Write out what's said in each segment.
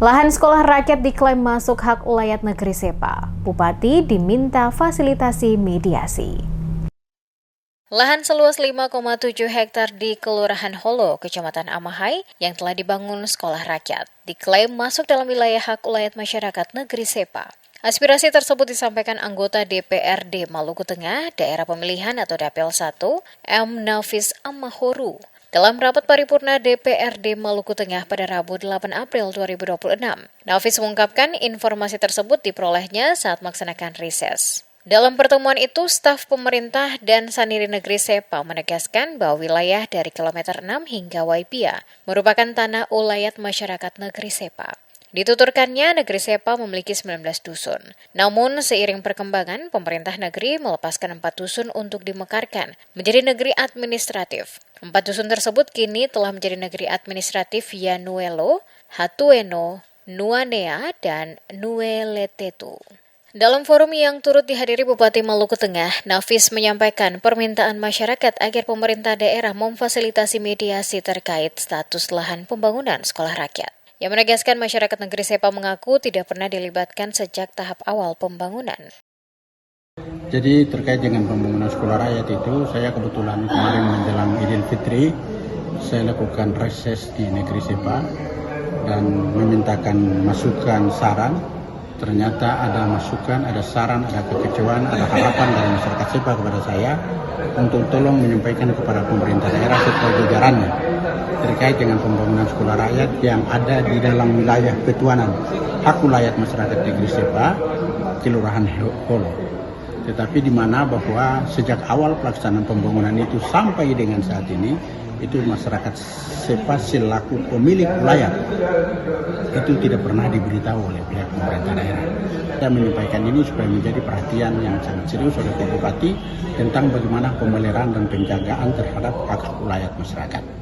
Lahan sekolah rakyat diklaim masuk hak ulayat negeri Sepa. Bupati diminta fasilitasi mediasi. Lahan seluas 5,7 hektar di Kelurahan Holo, Kecamatan Amahai, yang telah dibangun sekolah rakyat, diklaim masuk dalam wilayah hak ulayat masyarakat negeri Sepa. Aspirasi tersebut disampaikan anggota DPRD Maluku Tengah, Daerah Pemilihan atau Dapil 1, M. Nafis Ammahoru, dalam rapat paripurna DPRD Maluku Tengah pada Rabu 8 April 2026. Nafis mengungkapkan informasi tersebut diperolehnya saat melaksanakan reses. Dalam pertemuan itu, staf pemerintah dan Saniri Negeri Sepa menegaskan bahwa wilayah dari kilometer 6 hingga Waipia merupakan tanah ulayat masyarakat Negeri Sepa. Dituturkannya, Negeri Sepa memiliki 19 dusun. Namun, seiring perkembangan, pemerintah negeri melepaskan 4 dusun untuk dimekarkan menjadi negeri administratif. 4 dusun tersebut kini telah menjadi negeri administratif Yanuelo, Hatueno, Nuanea, dan Nueletetu. Dalam forum yang turut dihadiri Bupati Maluku Tengah, Nafis menyampaikan permintaan masyarakat agar pemerintah daerah memfasilitasi mediasi terkait status lahan pembangunan sekolah rakyat. Yang menegaskan masyarakat negeri Sepa mengaku tidak pernah dilibatkan sejak tahap awal pembangunan. Jadi terkait dengan pembangunan sekolah rakyat itu, saya kebetulan kemarin menjelang Idul Fitri, saya lakukan reses di negeri Sepa dan memintakan masukan saran. Ternyata ada masukan, ada saran, ada kekecewaan, ada harapan dari masyarakat Sepa kepada saya untuk tolong menyampaikan kepada pemerintah daerah serta jajarannya terkait dengan pembangunan sekolah rakyat yang ada di dalam wilayah ketuanan hak ulayat masyarakat negeri Sepa, Kelurahan Holo. Tetapi di mana bahwa sejak awal pelaksanaan pembangunan itu sampai dengan saat ini, itu masyarakat Sepa selaku pemilik ulayat itu tidak pernah diberitahu oleh pihak pemerintah daerah. Saya menyampaikan ini supaya menjadi perhatian yang sangat serius oleh Pak Bupati tentang bagaimana pemeliharaan dan penjagaan terhadap hak ulayat masyarakat.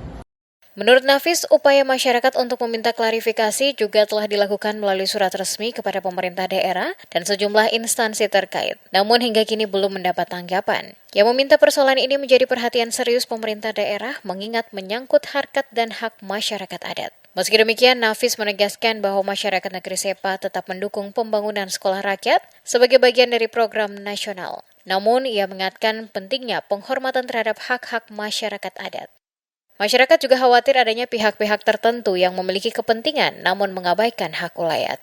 Menurut Nafis, upaya masyarakat untuk meminta klarifikasi juga telah dilakukan melalui surat resmi kepada pemerintah daerah dan sejumlah instansi terkait. Namun hingga kini belum mendapat tanggapan. Yang meminta persoalan ini menjadi perhatian serius pemerintah daerah mengingat menyangkut harkat dan hak masyarakat adat. Meski demikian, Nafis menegaskan bahwa masyarakat negeri Sepa tetap mendukung pembangunan sekolah rakyat sebagai bagian dari program nasional. Namun, ia mengingatkan pentingnya penghormatan terhadap hak-hak masyarakat adat. Masyarakat juga khawatir adanya pihak-pihak tertentu yang memiliki kepentingan namun mengabaikan hak ulayat.